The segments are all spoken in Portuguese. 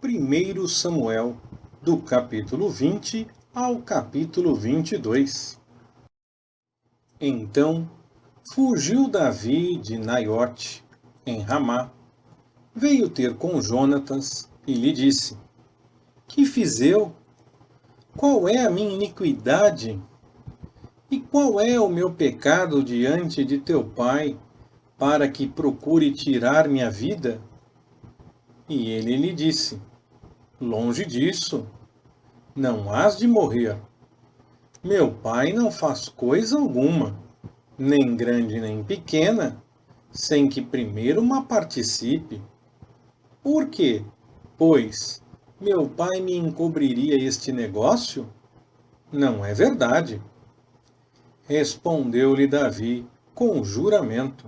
1 Samuel, do capítulo 20 ao capítulo 22. Então fugiu Davi de Naiote, em Ramá, veio ter com Jonatas e lhe disse: Que fiz eu? Qual é a minha iniquidade? E qual é o meu pecado diante de teu pai, para que procure tirar minha vida? E ele lhe disse: Longe disso, não hás de morrer. Meu pai não faz coisa alguma, nem grande nem pequena, sem que primeiro uma participe. Por quê? Pois meu pai me encobriria este negócio? Não é verdade. Respondeu-lhe Davi com juramento: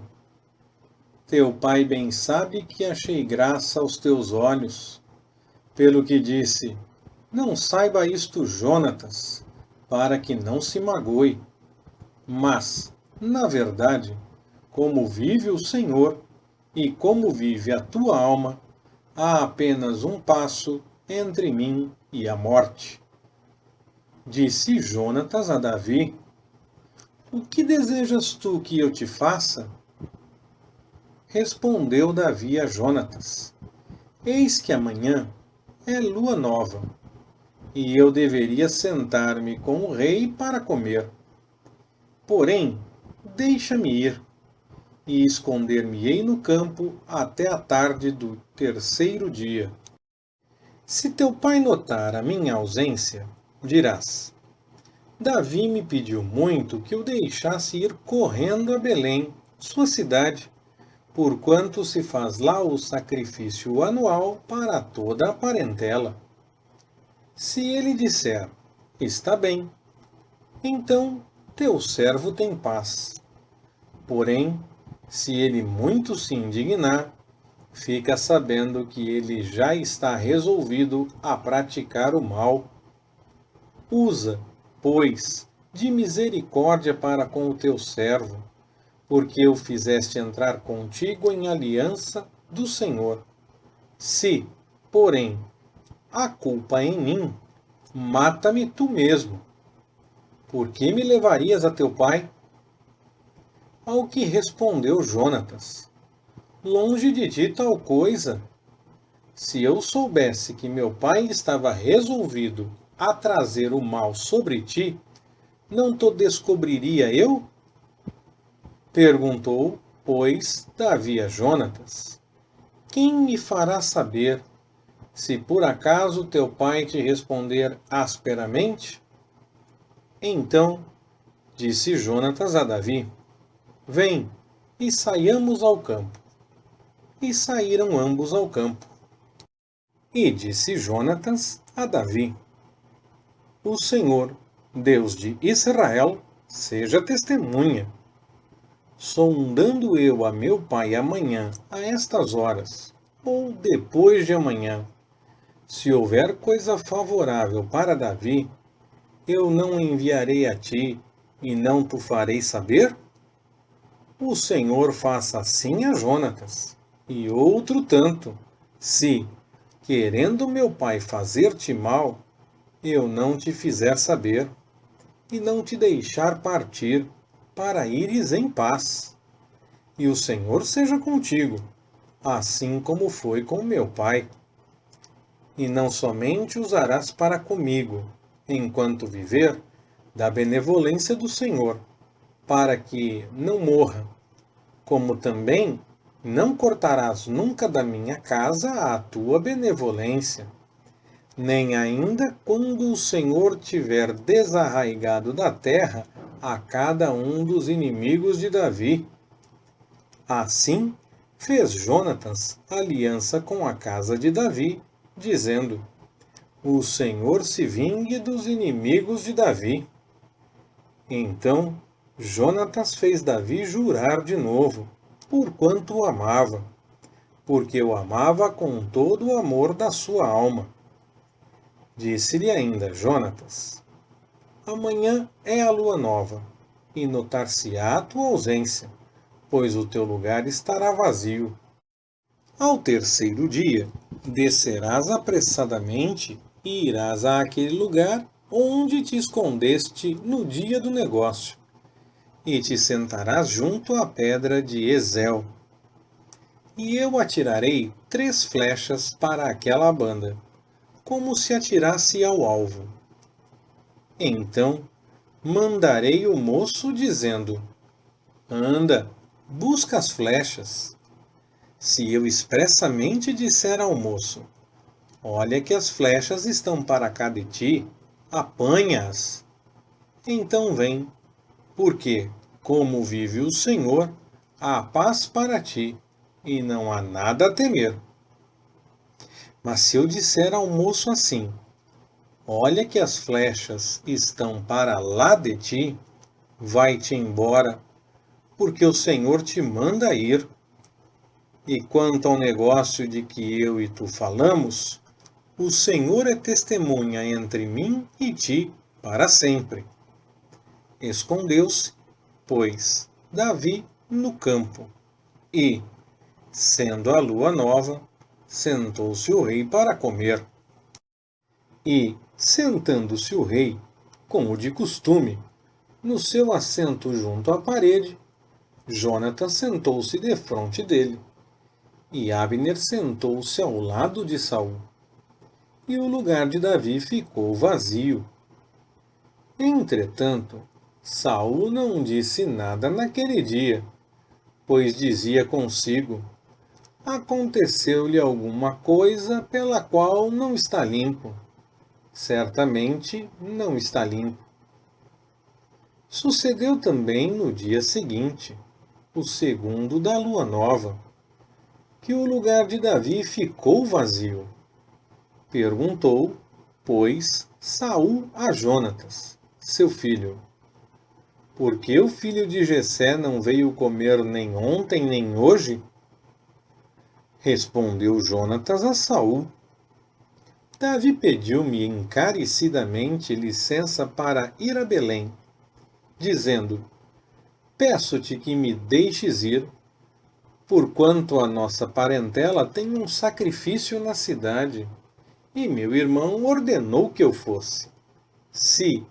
Teu pai bem sabe que achei graça aos teus olhos. Pelo que disse: Não saiba isto Jonatas, para que não se magoe. Mas, na verdade, como vive o Senhor e como vive a tua alma, há apenas um passo entre mim e a morte. Disse Jonatas a Davi: O que desejas tu que eu te faça? Respondeu Davi a Jonatas: Eis que amanhã é lua nova, e eu deveria sentar-me com o rei para comer. Porém, deixa-me ir, e esconder-me-ei no campo até a tarde do terceiro dia. Se teu pai notar a minha ausência, dirás: Davi me pediu muito que o deixasse ir correndo a Belém, sua cidade, porquanto se faz lá o sacrifício anual para toda a parentela. Se ele disser: Está bem, então teu servo tem paz. Porém, se ele muito se indignar, fica sabendo que ele já está resolvido a praticar o mal. Usa, pois, de misericórdia para com o teu servo, porque o fizeste entrar contigo em aliança do Senhor. Se, porém, há culpa em mim, mata-me tu mesmo. Por que me levarias a teu pai? Ao que respondeu Jonatas: Longe de ti tal coisa. Se eu soubesse que meu pai estava resolvido a trazer o mal sobre ti, não te descobriria eu? Perguntou, pois, Davi a Jonatas: Quem me fará saber, se por acaso teu pai te responder asperamente? Então disse Jonatas a Davi: Vem, e saiamos ao campo. E saíram ambos ao campo. E disse Jonatas a Davi: O Senhor, Deus de Israel, seja testemunha. Sondando eu a meu pai amanhã, a estas horas, ou depois de amanhã, se houver coisa favorável para Davi, eu não enviarei a ti, e não tu farei saber? O Senhor faça assim a Jonatas, e outro tanto, se, querendo meu pai fazer-te mal, eu não te fizer saber, e não te deixar partir, para ires em paz. E o Senhor seja contigo, assim como foi com meu pai. E não somente usarás para comigo, enquanto viver, da benevolência do Senhor, para que não morra, como também não cortarás nunca da minha casa a tua benevolência, nem ainda quando o Senhor tiver desarraigado da terra a cada um dos inimigos de Davi. Assim fez Jonatas aliança com a casa de Davi, dizendo: O Senhor se vingue dos inimigos de Davi. Então Jonatas fez Davi jurar de novo, porquanto o amava, porque o amava com todo o amor da sua alma. Disse-lhe ainda Jonatas: Amanhã é a lua nova, e notar-se-á a tua ausência, pois o teu lugar estará vazio. Ao terceiro dia, descerás apressadamente e irás àquele lugar onde te escondeste no dia do negócio, e te sentarás junto à pedra de Ezel. E eu atirarei 3 flechas para aquela banda, como se atirasse ao alvo. Então mandarei o moço dizendo: Anda, busca as flechas. Se eu expressamente disser ao moço: Olha que as flechas estão para cá de ti, apanha-as. Então vem, porque, como vive o Senhor, há paz para ti, e não há nada a temer. Mas se eu disser ao moço assim: Olha que as flechas estão para lá de ti, vai-te embora, porque o Senhor te manda ir. E quanto ao negócio de que eu e tu falamos, o Senhor é testemunha entre mim e ti para sempre. Escondeu-se, pois, Davi no campo, e, sendo a lua nova, sentou-se o rei para comer. E, sentando-se o rei, como de costume, no seu assento junto à parede, Jonatas sentou-se defronte dele, e Abner sentou-se ao lado de Saul. E o lugar de Davi ficou vazio. Entretanto, Saul não disse nada naquele dia, pois dizia consigo: Aconteceu-lhe alguma coisa pela qual não está limpo. Certamente não está limpo. Sucedeu também no dia seguinte, o segundo da lua nova, que o lugar de Davi ficou vazio. Perguntou, pois, Saul a Jonatas, seu filho: Por que o filho de Jessé não veio comer nem ontem nem hoje? Respondeu Jonatas a Saul: Davi pediu-me encarecidamente licença para ir a Belém, dizendo: Peço-te que me deixes ir, porquanto a nossa parentela tem um sacrifício na cidade, e meu irmão ordenou que eu fosse. Se,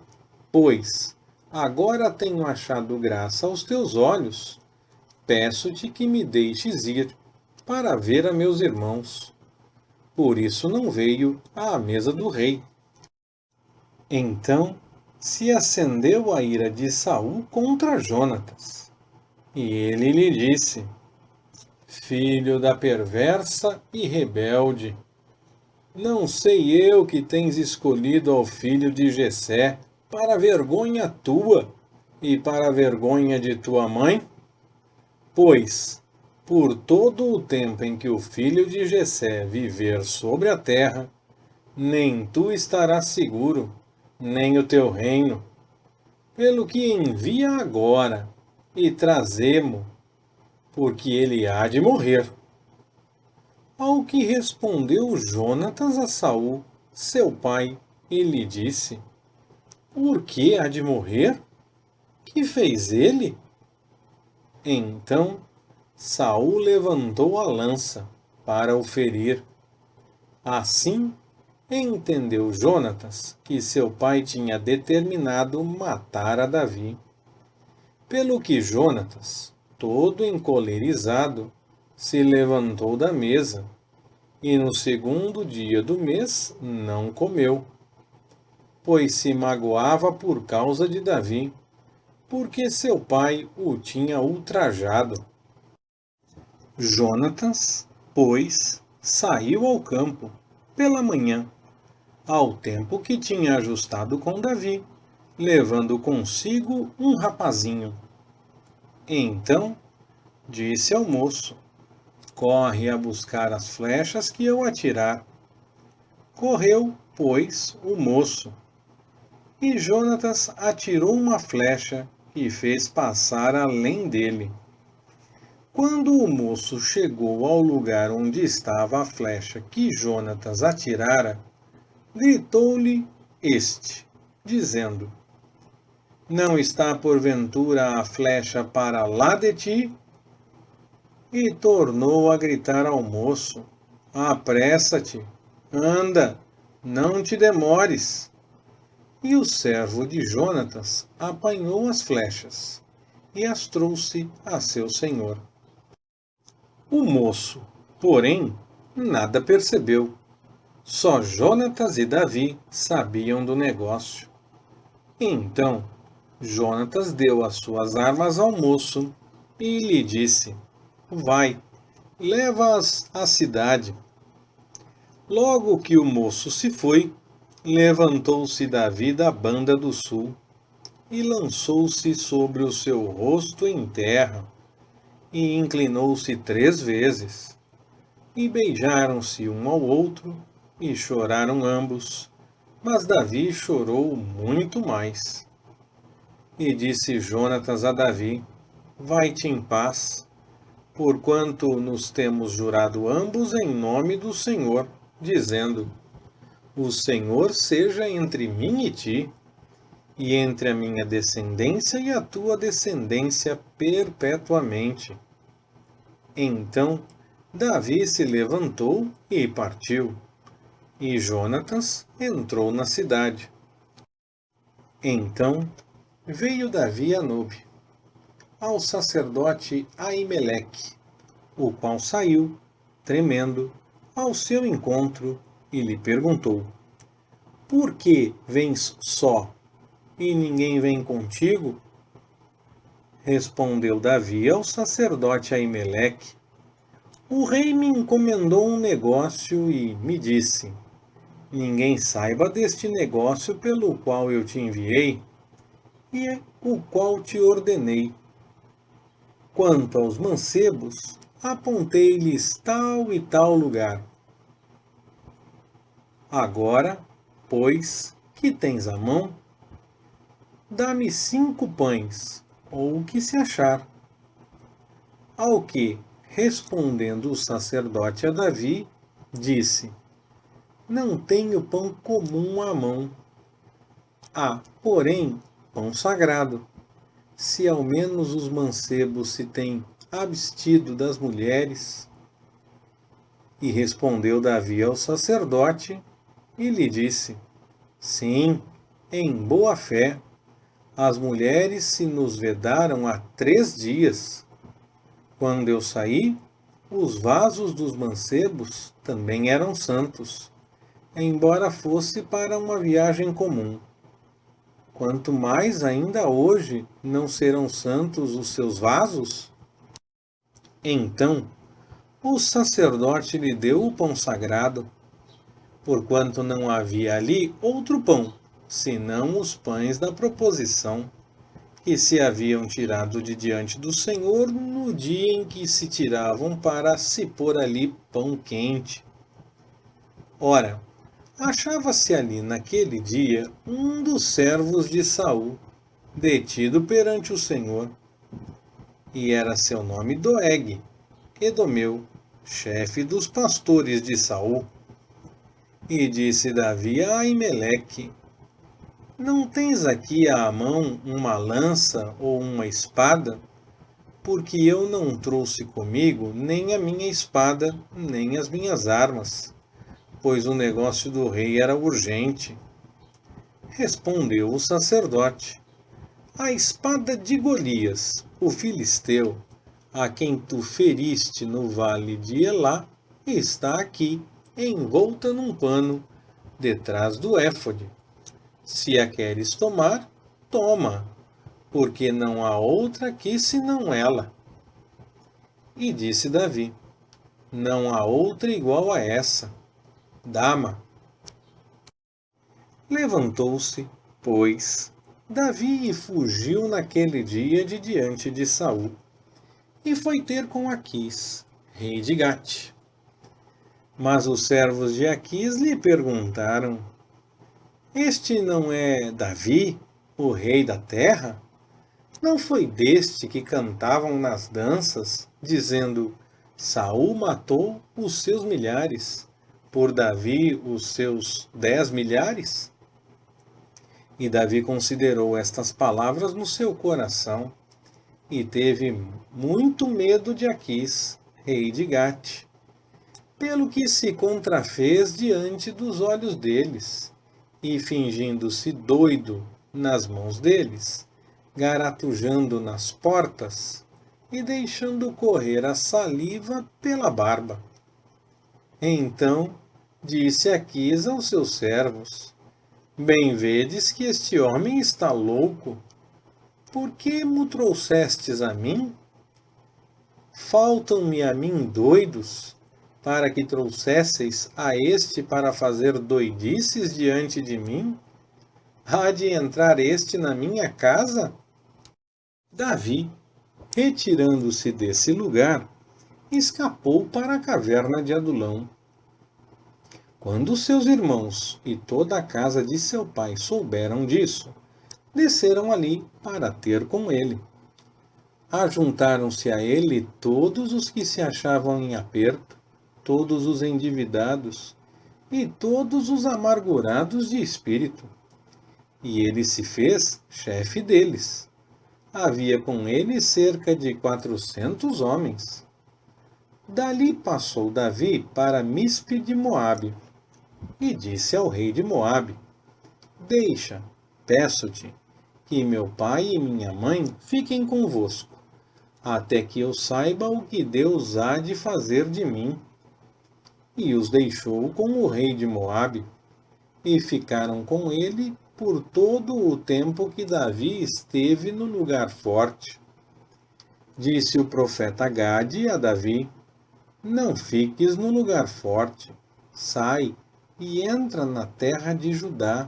pois, agora tenho achado graça aos teus olhos, peço-te que me deixes ir, para ver a meus irmãos. Por isso não veio à mesa do rei. Então se acendeu a ira de Saul contra Jonatas, e ele lhe disse: Filho da perversa e rebelde, não sei eu que tens escolhido ao filho de Jessé para vergonha tua e para vergonha de tua mãe? Pois, por todo o tempo em que o filho de Jessé viver sobre a terra, nem tu estarás seguro, nem o teu reino. Pelo que envia agora, e trazemo, porque ele há de morrer. Ao que respondeu Jonatas a Saul, seu pai, e lhe disse: Por que há de morrer? Que fez ele? Então Saul levantou a lança para o ferir. Assim entendeu Jonatas que seu pai tinha determinado matar a Davi. Pelo que Jonatas, todo encolerizado, se levantou da mesa, e no segundo dia do mês não comeu, pois se magoava por causa de Davi, porque seu pai o tinha ultrajado. Jonatas, pois, saiu ao campo pela manhã, ao tempo que tinha ajustado com Davi, levando consigo um rapazinho. Então disse ao moço: Corre a buscar as flechas que eu atirar. Correu, pois, o moço, e Jonatas atirou uma flecha e fez passar além dele. Quando o moço chegou ao lugar onde estava a flecha que Jonatas atirara, gritou-lhe este, dizendo: Não está porventura a flecha para lá de ti? e tornou a gritar ao moço: Apressa-te, anda, não te demores. E o servo de Jonatas apanhou as flechas e as trouxe a seu senhor. O moço, porém, nada percebeu. Só Jonatas e Davi sabiam do negócio. Então, Jonatas deu as suas armas ao moço e lhe disse: Vai, leva-as à cidade. Logo que o moço se foi, levantou-se Davi da banda do sul e lançou-se sobre o seu rosto em terra e inclinou-se 3 vezes. E beijaram-se um ao outro e choraram ambos, mas Davi chorou muito mais. E disse Jonatas a Davi: Vai-te em paz, porquanto nos temos jurado ambos em nome do Senhor, dizendo: O Senhor seja entre mim e ti, e entre a minha descendência e a tua descendência perpetuamente. Então Davi se levantou e partiu, e Jonatas entrou na cidade. Então veio Davi a Nobe, ao sacerdote Aimeleque, o qual saiu, tremendo, ao seu encontro e lhe perguntou: Por que vens só, e ninguém vem contigo? Respondeu Davi ao sacerdote Aimeleque: O rei me encomendou um negócio e me disse: Ninguém saiba deste negócio pelo qual eu te enviei e o qual te ordenei. Quanto aos mancebos, apontei-lhes tal e tal lugar. Agora, pois, que tens à mão, dá-me 5 pães, ou o que se achar. Ao que, respondendo o sacerdote a Davi, disse: Não tenho pão comum à mão. Há, porém, pão sagrado. Se ao menos os mancebos se têm abstido das mulheres. E respondeu Davi ao sacerdote e lhe disse: Sim, em boa fé, as mulheres se nos vedaram há 3 dias. Quando eu saí, os vasos dos mancebos também eram santos, embora fosse para uma viagem comum. Quanto mais ainda hoje não serão santos os seus vasos? Então o sacerdote lhe deu o pão sagrado, porquanto não havia ali outro pão, senão os pães da proposição, que se haviam tirado de diante do Senhor no dia em que se tiravam para se pôr ali pão quente. Ora, achava-se ali naquele dia um dos servos de Saul, detido perante o Senhor, e era seu nome Doeg, Edomeu, chefe dos pastores de Saul. E disse Davi a Aimeleque: Não tens aqui à mão uma lança ou uma espada? Porque eu não trouxe comigo nem a minha espada, nem as minhas armas, pois o negócio do rei era urgente. Respondeu o sacerdote: A espada de Golias, o filisteu, a quem tu feriste no vale de Elá, está aqui, envolta num pano, detrás do éfode. Se a queres tomar, toma, porque não há outra aqui senão ela. E disse Davi: Não há outra igual a essa. Dama. Levantou-se, pois, Davi e fugiu naquele dia de diante de Saul, e foi ter com Aquis, rei de Gate. Mas os servos de Aquis lhe perguntaram: Este não é Davi, o rei da terra? Não foi deste que cantavam nas danças, dizendo: Saul matou os seus milhares, por Davi os seus 10 milhares? E Davi considerou estas palavras no seu coração, e teve muito medo de Aquis, rei de Gate, pelo que se contrafez diante dos olhos deles, e fingindo-se doido nas mãos deles, garatujando nas portas e deixando correr a saliva pela barba. Então disse Aquis aos seus servos: Bem vedes que este homem está louco. Por que mo trouxestes a mim? Faltam-me a mim doidos, para que trouxesseis a este para fazer doidices diante de mim? Há de entrar este na minha casa? Davi, retirando-se desse lugar, escapou para a caverna de Adulão. Quando seus irmãos e toda a casa de seu pai souberam disso, desceram ali para ter com ele. Ajuntaram-se a ele todos os que se achavam em aperto, todos os endividados e todos os amargurados de espírito. E ele se fez chefe deles. Havia com ele cerca de 400 homens. Dali passou Davi para Mispe de Moabe e disse ao rei de Moabe: Deixa, peço-te, que meu pai e minha mãe fiquem convosco, até que eu saiba o que Deus há de fazer de mim. E os deixou com o rei de Moabe, e ficaram com ele por todo o tempo que Davi esteve no lugar forte. Disse o profeta Gade a Davi: Não fiques no lugar forte, sai e entra na terra de Judá.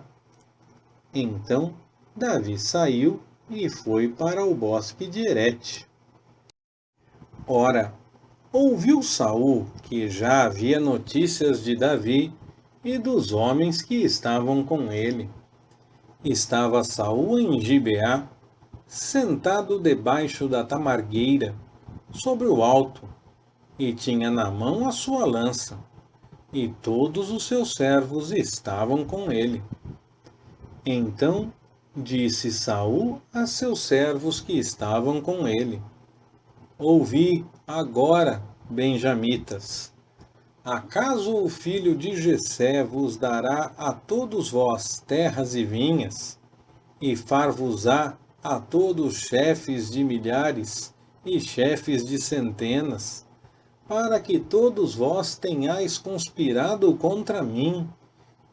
Então Davi saiu e foi para o bosque de Herete. Ora, ouviu Saul que já havia notícias de Davi e dos homens que estavam com ele. Estava Saul em Gibeá, sentado debaixo da tamargueira, sobre o alto, e tinha na mão a sua lança, e todos os seus servos estavam com ele. Então disse Saul a seus servos que estavam com ele: Ouvi agora, benjamitas. Acaso o filho de Jessé vos dará a todos vós terras e vinhas, e far-vos-á a todos chefes de milhares e chefes de centenas, para que todos vós tenhais conspirado contra mim,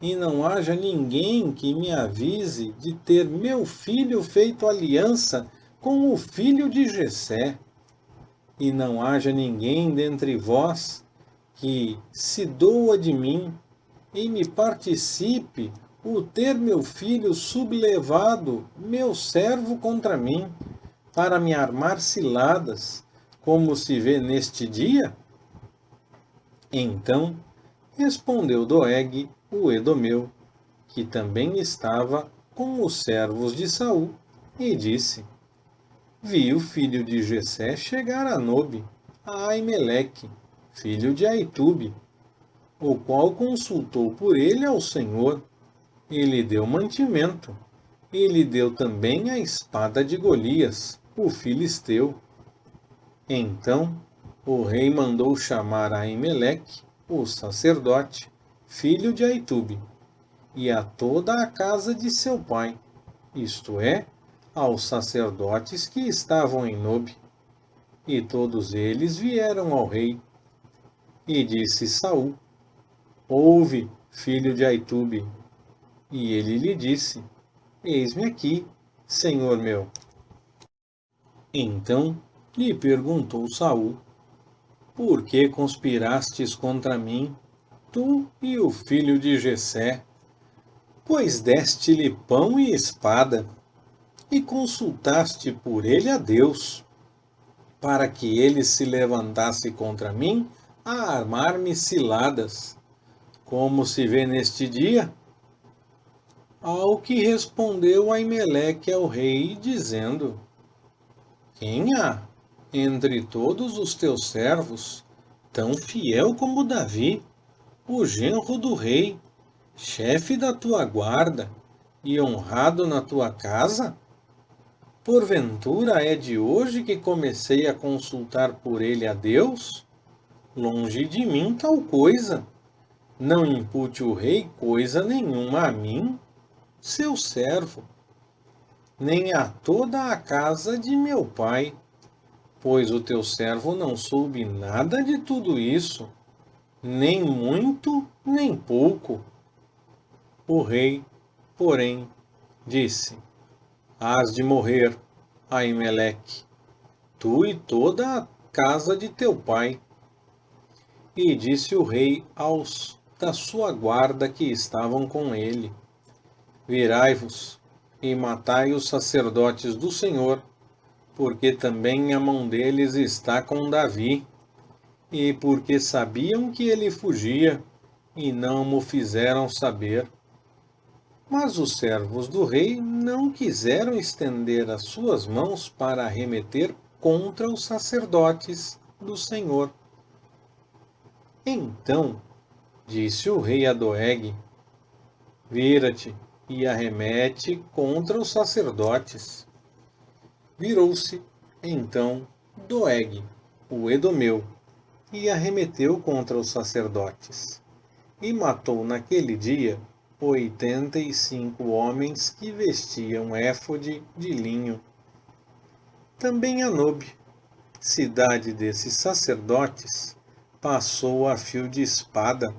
e não haja ninguém que me avise de ter meu filho feito aliança com o filho de Jessé, e não haja ninguém dentre vós que se doa de mim e me participe o ter meu filho sublevado, meu servo contra mim, para me armar ciladas, como se vê neste dia? Então respondeu Doeg, o Edomeu, que também estava com os servos de Saul, e disse: Vi o filho de Jessé chegar a Nobe, a Aimeleque, filho de Aitube, o qual consultou por ele ao Senhor, e lhe deu mantimento, e lhe deu também a espada de Golias, o filisteu. Então o rei mandou chamar a Aimeleque, o sacerdote, filho de Aitube, e a toda a casa de seu pai, isto é, aos sacerdotes que estavam em Nobe. E todos eles vieram ao rei. E disse Saul: Ouve, filho de Aitube. E ele lhe disse: Eis-me aqui, senhor meu. Então lhe perguntou Saul: Por que conspirastes contra mim, tu e o filho de Jessé? Pois deste-lhe pão e espada, e consultaste por ele a Deus, para que ele se levantasse contra mim a armar-me ciladas, como se vê neste dia? Ao que respondeu Aimeleque ao rei, dizendo: Quem há entre todos os teus servos tão fiel como Davi, o genro do rei, chefe da tua guarda e honrado na tua casa? Porventura é de hoje que comecei a consultar por ele a Deus? Longe de mim tal coisa. Não impute o rei coisa nenhuma a mim, seu servo, nem a toda a casa de meu pai, pois o teu servo não soube nada de tudo isso, nem muito, nem pouco. O rei, porém, disse: Hás de morrer, Aimeleque, tu e toda a casa de teu pai. E disse o rei aos da sua guarda que estavam com ele: Virai-vos e matai os sacerdotes do Senhor, porque também a mão deles está com Davi, e porque sabiam que ele fugia, e não mo fizeram saber. Mas os servos do rei não quiseram estender as suas mãos para arremeter contra os sacerdotes do Senhor. Então disse o rei a Doeg: Vira-te e arremete contra os sacerdotes. Virou-se, então, Doeg, o Edomeu, e arremeteu contra os sacerdotes, e matou naquele dia 85 homens que vestiam éfode de linho. Também a Nobe, cidade desses sacerdotes, passou a fio de espada,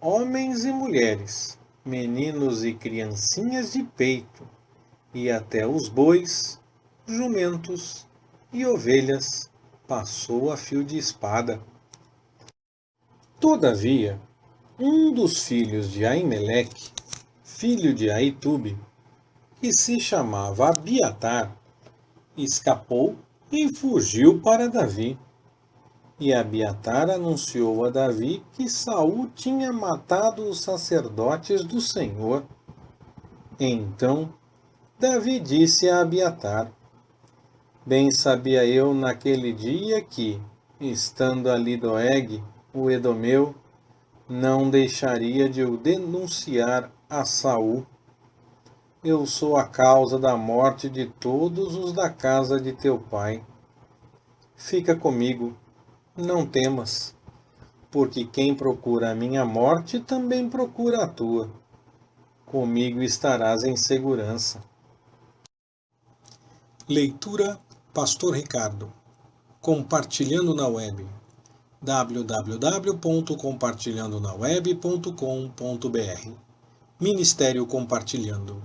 homens e mulheres, meninos e criancinhas de peito, e até os bois, jumentos e ovelhas passou a fio de espada. Todavia, um dos filhos de Aimeleque, filho de Aitube, que se chamava Abiatar, escapou e fugiu para Davi. E Abiatar anunciou a Davi que Saul tinha matado os sacerdotes do Senhor. Então Davi disse a Abiatar: Bem sabia eu naquele dia que, estando ali Doeg, o Edomeu, não deixaria de o denunciar a Saul. Eu sou a causa da morte de todos os da casa de teu pai. Fica comigo, não temas, porque quem procura a minha morte também procura a tua. Comigo estarás em segurança. Leitura Pastor Ricardo. Compartilhando na web. www.compartilhandonaweb.com.br Ministério Compartilhando.